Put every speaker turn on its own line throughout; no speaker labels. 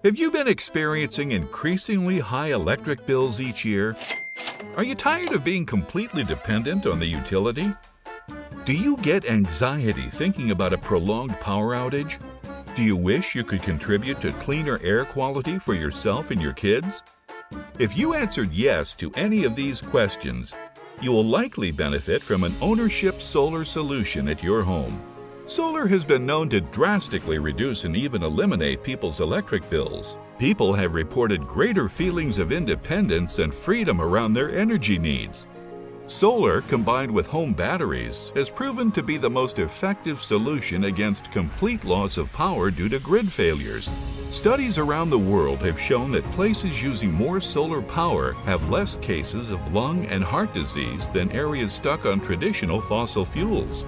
Have you been experiencing increasingly high electric bills each year? Are you tired of being completely dependent on the utility? Do you get anxiety thinking about a prolonged power outage? Do you wish you could contribute to cleaner air quality for yourself and your kids? If you answered yes to any of these questions, you will likely benefit from an ownership solar solution at your home. Solar has been known to drastically reduce and even eliminate people's electric bills. People have reported greater feelings of independence and freedom around their energy needs. Solar, combined with home batteries, has proven to be the most effective solution against complete loss of power due to grid failures. Studies around the world have shown that places using more solar power have less cases of lung and heart disease than areas stuck on traditional fossil fuels.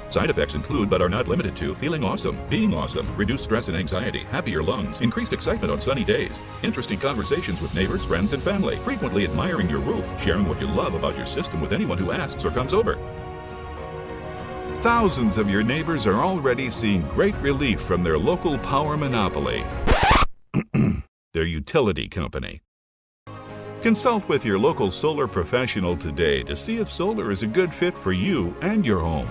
Side effects include, but are not limited to, feeling awesome, being awesome, reduced stress and anxiety, happier lungs, increased excitement on sunny days, interesting conversations with neighbors, friends, and family, frequently admiring your roof, sharing what you love about your system with anyone who asks or comes over. Thousands of your neighbors are already seeing great relief from their local power monopoly, their utility company. Consult with your local solar professional today to see if solar is a good fit for you and your home.